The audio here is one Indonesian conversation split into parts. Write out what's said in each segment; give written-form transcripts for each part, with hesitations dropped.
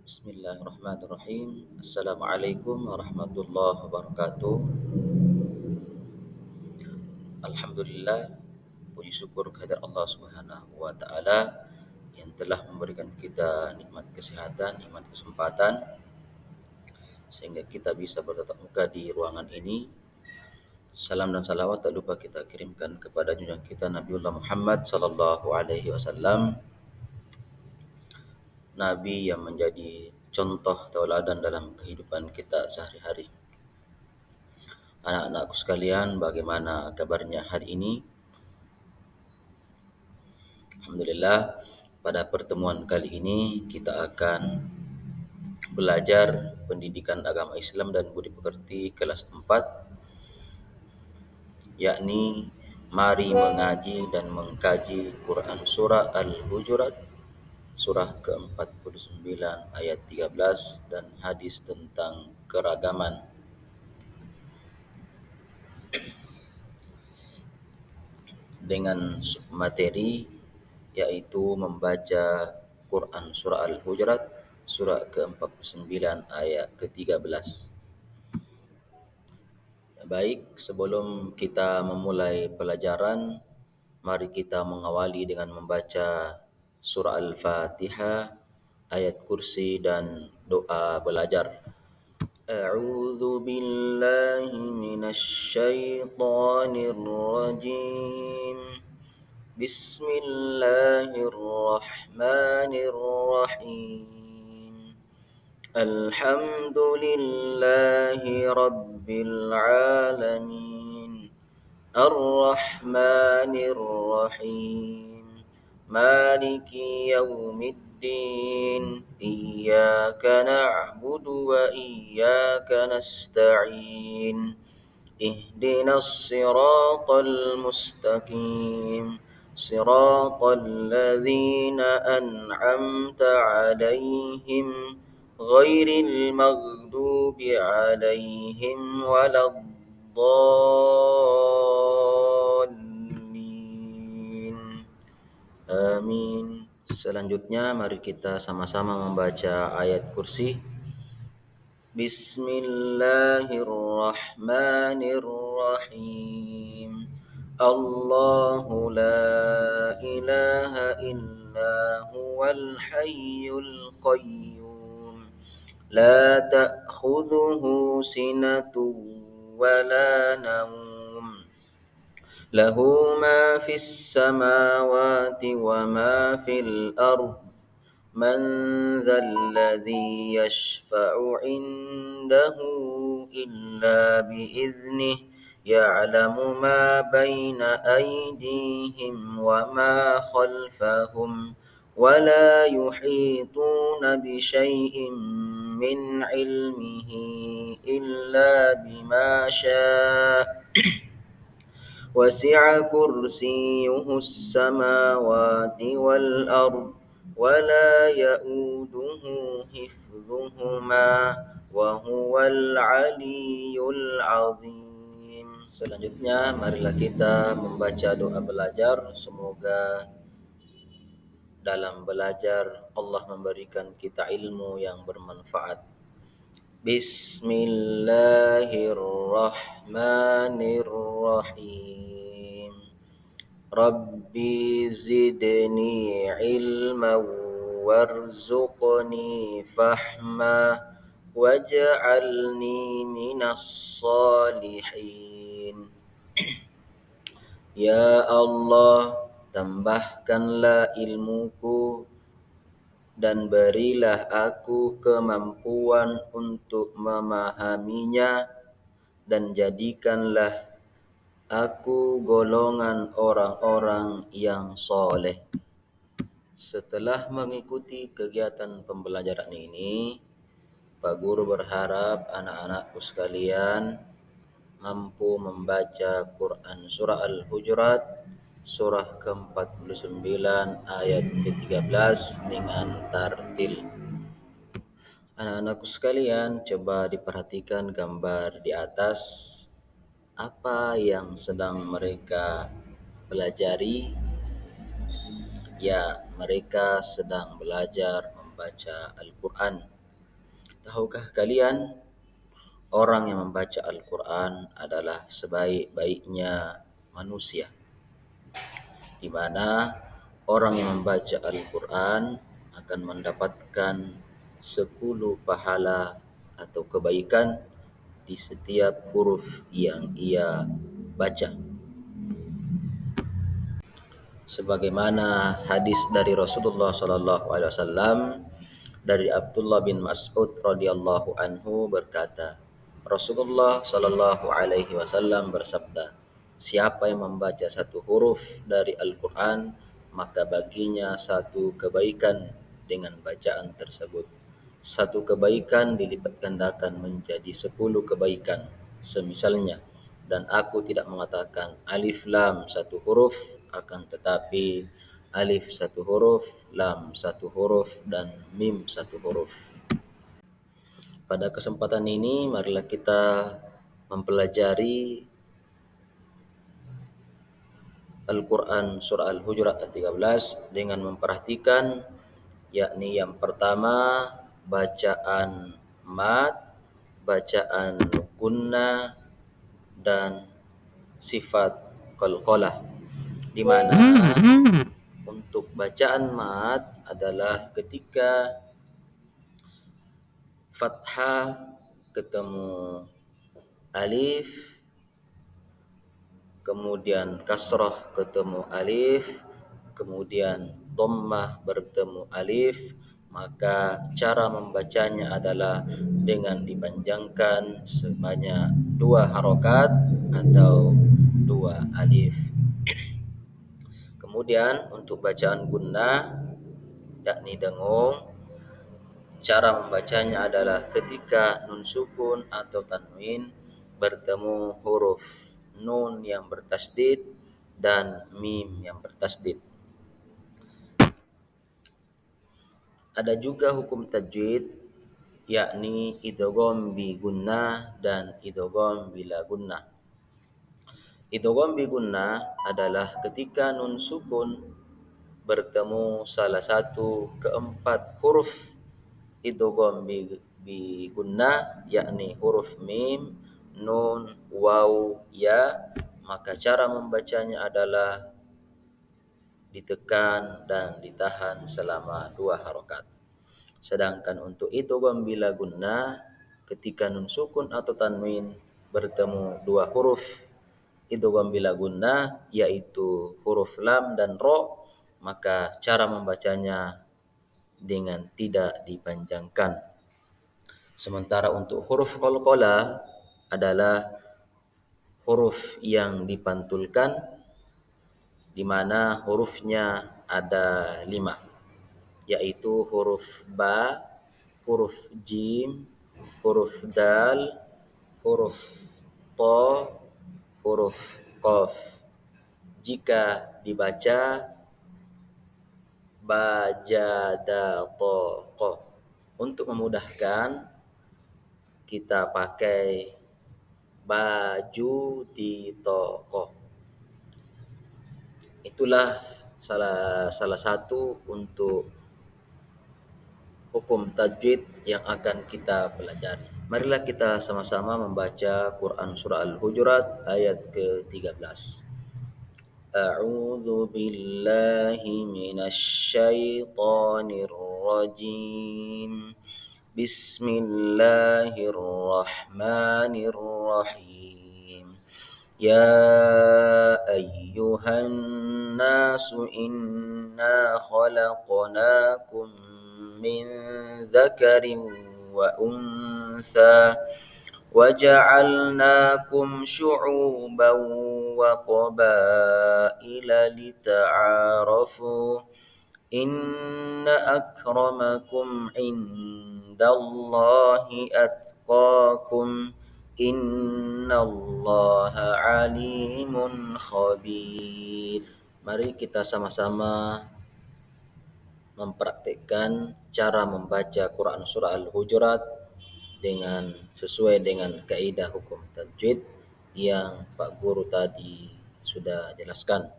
Bismillahirrahmanirrahim. Assalamualaikum warahmatullahi wabarakatuh. Alhamdulillah, puji syukur kehadirat Allah Subhanahu wa taala yang telah memberikan kita nikmat kesehatan, nikmat kesempatan sehingga kita bisa bertatap muka di ruangan ini. Salam dan salawat tak lupa kita kirimkan kepada junjungan kita Nabiullah Muhammad sallallahu alaihi wasallam, nabi yang menjadi contoh tauladan dalam kehidupan kita sehari-hari. Anak-anakku sekalian, bagaimana kabarnya hari ini? Alhamdulillah, pada pertemuan kali ini kita akan belajar pendidikan agama Islam dan budi pekerti kelas 4, yakni mari mengaji dan mengkaji Quran surah Al-Hujurat, surah ke-49 ayat 13 dan hadis tentang keragaman. Dengan materi yaitu membaca Quran surah Al-Hujurat surah ke-49 ayat ke-13. Baik, sebelum kita memulai pelajaran, mari kita mengawali dengan membaca surah Al-Fatihah, ayat kursi dan doa belajar. A'udzu billahi minasy syaithanir rajim. Bismillahirrahmanirrahim. Alhamdulillahi rabbil alamin. Ar-Rahmanir Rahim. Maliki yaumiddin. Iyyaka na'budu wa iyyaka nasta'in. Ihdinas siratal mustaqim. Siratal ladzina an'amta 'alaihim ghairil maghdubi 'alaihim waladdallin. Amin. Selanjutnya mari kita sama-sama membaca ayat kursi. Bismillahirrahmanirrahim. Allahu la ilaha illa huwal hayyul qayyum. La ta'khudhuhu sinatun wa la nawm. Lahu ma fis samawati wa ma fil ardh. Man dzalladzi yashfa'u 'indahu illa bi'iznihi. Ya'lamu ma baina aydihim wa ma khalfahum. ولا يحيطون بشيء من علمه إلا بما شاء. وسع كرسيه السماوات والأرض ولا يؤوده حفظهما وهو العلي العظيم. Selanjutnya marilah kita membaca doa belajar. Semoga dalam belajar Allah memberikan kita ilmu yang bermanfaat. Bismillahirrahmanirrahim. Rabbi zidni ilman warzuqni fahma waj'alni minas salihin. Ya Allah, tambahkanlah ilmuku dan berilah aku kemampuan untuk memahaminya, dan jadikanlah aku golongan orang-orang yang soleh. Setelah mengikuti kegiatan pembelajaran ini, Pak Guru berharap anak-anakku sekalian mampu membaca Quran surah Al-Hujurat surah ke-49 ayat ke-13 dengan tartil. Anak-anakku sekalian, coba diperhatikan gambar di atas. Apa yang sedang mereka pelajari? Ya, mereka sedang belajar membaca Al-Quran. Tahukah kalian, orang yang membaca Al-Quran adalah sebaik-baiknya manusia, di mana orang yang membaca Al-Quran akan mendapatkan 10 pahala atau kebaikan di setiap huruf yang ia baca. Sebagaimana hadis dari Rasulullah sallallahu alaihi wasallam dari Abdullah bin Mas'ud radhiyallahu anhu berkata, Rasulullah sallallahu alaihi wasallam bersabda, siapa yang membaca satu huruf dari Al-Quran, maka baginya satu kebaikan dengan bacaan tersebut. Satu kebaikan dilipat gandakan menjadi 10 kebaikan. Semisalnya, dan aku tidak mengatakan alif lam satu huruf, akan tetapi alif satu huruf, lam satu huruf, dan mim satu huruf. Pada kesempatan ini, marilah kita mempelajari Al-Quran Surah Al-Hujurat ayat 13 dengan memperhatikan, yakni yang pertama bacaan mad, bacaan gunnah, dan sifat qalqalah, di mana untuk bacaan mad adalah ketika fathah ketemu alif, kemudian kasrah ketemu alif, kemudian dhammah bertemu alif, maka cara membacanya adalah dengan dipanjangkan sebanyak 2 harokat atau 2 alif. Kemudian untuk bacaan gunnah, yakni dengung, cara membacanya adalah ketika nun sukun atau tanwin bertemu huruf nun yang bertasdid dan mim yang bertasdid. Ada juga hukum tajwid, yakni idgham bi gunnah dan idgham bila gunnah. Idgham bi gunnah adalah ketika nun sukun bertemu salah satu keempat huruf idgham bi gunnah, yakni huruf mim, nun, waw, ya, maka cara membacanya adalah ditekan dan ditahan selama 2 harokat. Sedangkan untuk idgham bila gunnah, ketika nun sukun atau tanwin bertemu 2 huruf idgham bila gunnah, yaitu huruf lam dan ro, maka cara membacanya dengan tidak dipanjangkan. Sementara untuk huruf qalqalah adalah huruf yang dipantulkan, di mana hurufnya ada 5, yaitu huruf ba, huruf jim, huruf dal, huruf to, huruf qaf. Jika dibaca ba, ja, da, to, qaf. Untuk memudahkan, kita pakai baju di toko. Itulah salah satu untuk hukum tajwid yang akan kita pelajari. Marilah kita sama-sama membaca Quran Surah Al-Hujurat ayat ke-13. A'udzu billahi minasy syaithanir rajim. Bismillahirrahmanirrahim. Ya ayyuhan nasu inna khalaqnakum min dzakarin wa unsa وجعلناكم شعوبا وقبائل لتعارفوا إن أكرمكم عند الله أتقاكم إن الله عليم خبير. Mari kita sama-sama mempraktikkan cara membaca Quran Surah Al-Hujurat sesuai dengan kaidah hukum tajwid yang Pak Guru tadi sudah jelaskan.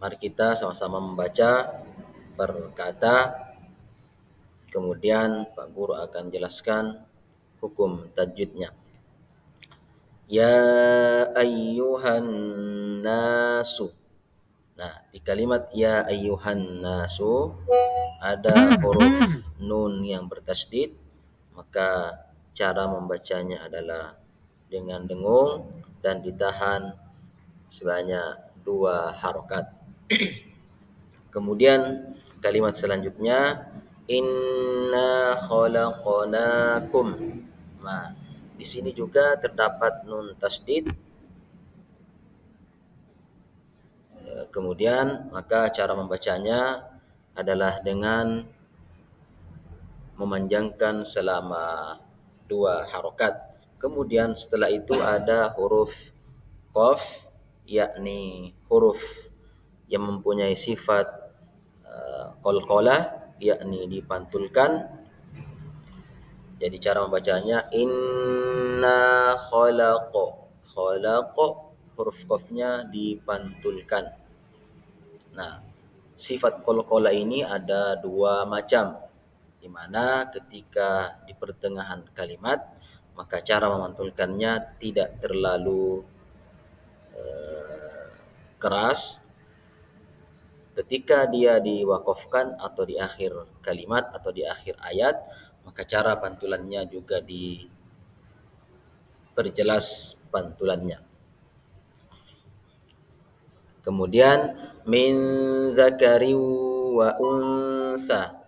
Mari kita sama-sama membaca berkata, Kemudian Pak Guru akan jelaskan hukum tajwidnya. Ya ayyuhan nasu. Nah, di kalimat ya ayyuhan nasu ada huruf nun yang bertasydid, maka cara membacanya adalah dengan dengung dan ditahan sebanyak 2 harokat. Kemudian kalimat selanjutnya inna khalaqnakum. Nah, di sini juga terdapat nun tasydid. Kemudian maka cara membacanya adalah dengan memanjangkan selama 2 harokat. Kemudian setelah itu ada huruf qaf, yakni huruf yang mempunyai sifat qalqalah, yakni dipantulkan. Jadi cara membacanya inna khalaq, huruf qafnya dipantulkan. Nah, sifat qalqalah ini ada 2 macam, di mana ketika di pertengahan kalimat maka cara memantulkannya tidak terlalu keras. Ketika dia diwakafkan atau di akhir kalimat atau di akhir ayat, maka cara pantulannya juga diperjelas pantulannya. Kemudian min zakari wa unsa.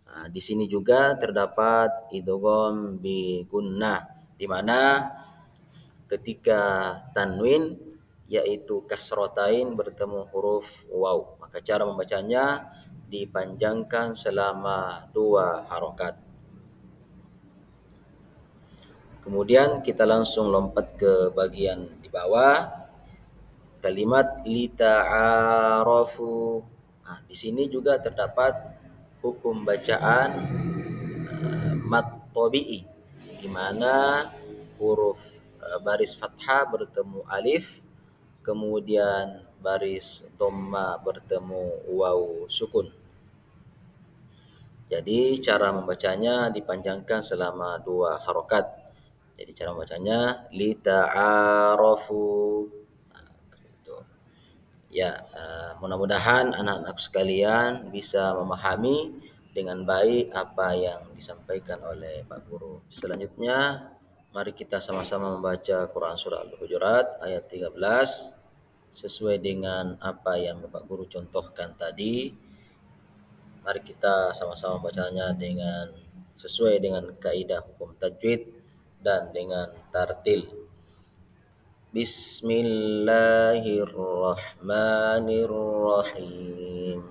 Nah, di sini juga terdapat idgham bi gunnah, di mana ketika tanwin yaitu kasrotain bertemu huruf waw, maka cara membacanya dipanjangkan selama 2 harokat. Kemudian kita langsung lompat ke bagian di bawah, kalimat lita'arafu. Nah, di sini juga terdapat hukum bacaan mad tabi'i, di mana huruf baris fathah bertemu alif, kemudian baris dhamma bertemu waw sukun. Jadi cara membacanya dipanjangkan selama 2 harokat. Jadi cara membacanya lita'arafu. Nah, gitu. Ya, mudah-mudahan anak-anak sekalian bisa memahami dengan baik apa yang disampaikan oleh Pak Guru. Selanjutnya, mari kita sama-sama membaca Quran Surah Al-Hujurat ayat 13 sesuai dengan apa yang Bapak Guru contohkan tadi. Mari kita sama-sama bacanya dengan sesuai dengan kaidah hukum tajwid dan dengan tartil. Bismillahirrahmanirrahim.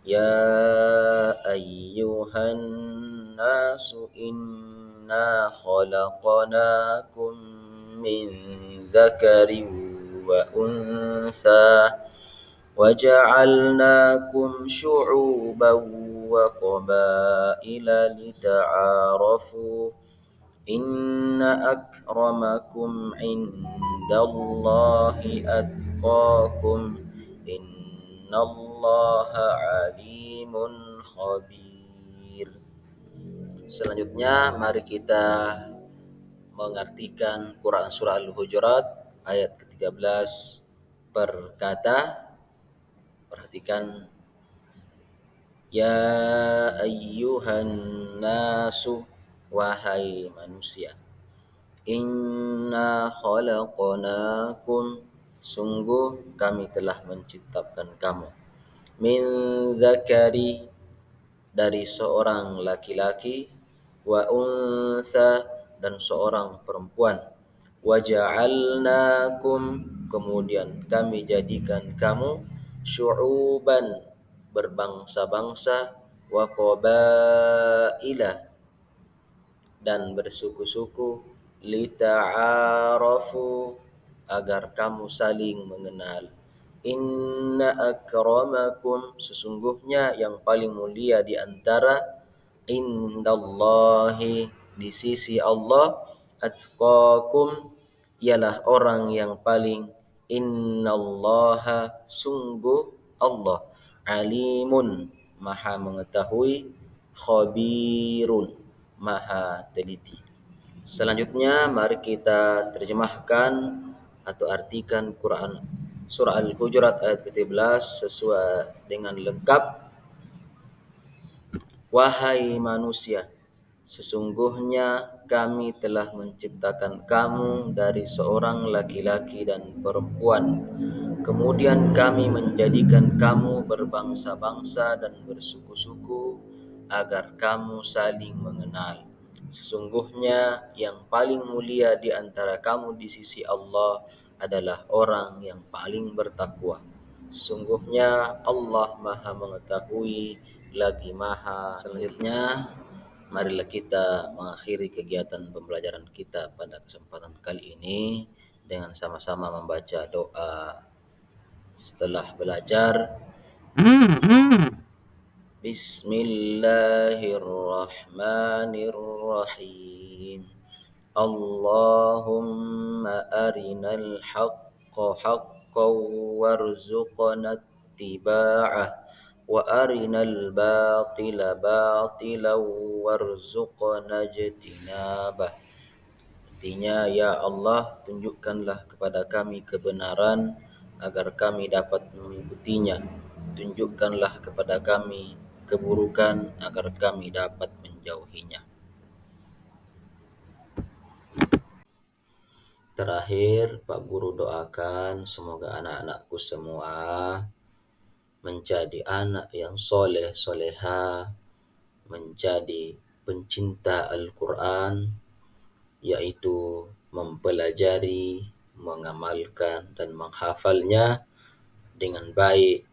Ya ayyuhan nasu inna khalaqnakum min dzakarin wa unsa وجعلناكم شعوبا وقبائل لتعارفوا إن أكرمكم عند الله أتقاكم إن الله عليم خبير. Selanjutnya mari kita mengartikan Quran Surah Al-Hujurat ayat ke-13 per kata. Perhatikan, ya ayyuhan nasu, wahai manusia. Inna khalaqnakum, sungguh kami telah menciptakan kamu. Min zakari, dari seorang laki-laki, wa unsa, dan seorang perempuan. Wa ja'alnakum, kemudian kami jadikan kamu syu'uban, berbangsa-bangsa, wa qabaila, dan bersuku-suku, lita'arafu, agar kamu saling mengenal. Inna akramakum, sesungguhnya yang paling mulia di antara, indallahi, di sisi Allah, atqakum, ialah orang yang paling, innallaha, sungguh Allah, alimun, maha mengetahui, khabirun, maha teliti. Selanjutnya mari kita terjemahkan atau artikan Quran surah Al-Hujurat ayat ke-13 sesuai dengan lengkap. Wahai manusia, sesungguhnya kami telah menciptakan kamu dari seorang laki-laki dan perempuan. Kemudian kami menjadikan kamu berbangsa-bangsa dan bersuku-suku agar kamu saling mengenal. Sesungguhnya yang paling mulia di antara kamu di sisi Allah adalah orang yang paling bertakwa. Sesungguhnya Allah Maha Mengetahui lagi Maha. Selanjutnya, marilah kita mengakhiri kegiatan pembelajaran kita pada kesempatan kali ini dengan sama-sama membaca doa setelah belajar. Bismillahirrahmanirrahim. Allahumma arinal haqqa haqqan warzuqna ittiba'ah wa arinal batila batilan warzuqna ijtinabah. Artinya, ya Allah, tunjukkanlah kepada kami kebenaran agar kami dapat mengikutinya. Tunjukkanlah kepada kami keburukan agar kami dapat menjauhinya. Terakhir, Pak Guru doakan semoga anak-anakku semua menjadi anak yang soleh, soleha, menjadi pencinta Al-Quran, yaitu mempelajari, mengamalkan, dan menghafalnya dengan baik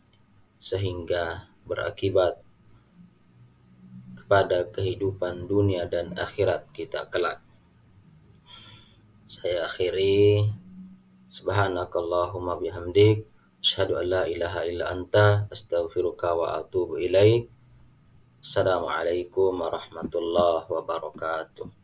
sehingga berakibat kepada kehidupan dunia dan akhirat kita kelak. Saya akhiri, subhanakallahumma bihamdik, asyhadu an la ilaha illa anta, astaghfiruka wa atubu ilaik. Assalamualaikum warahmatullahi wabarakatuh.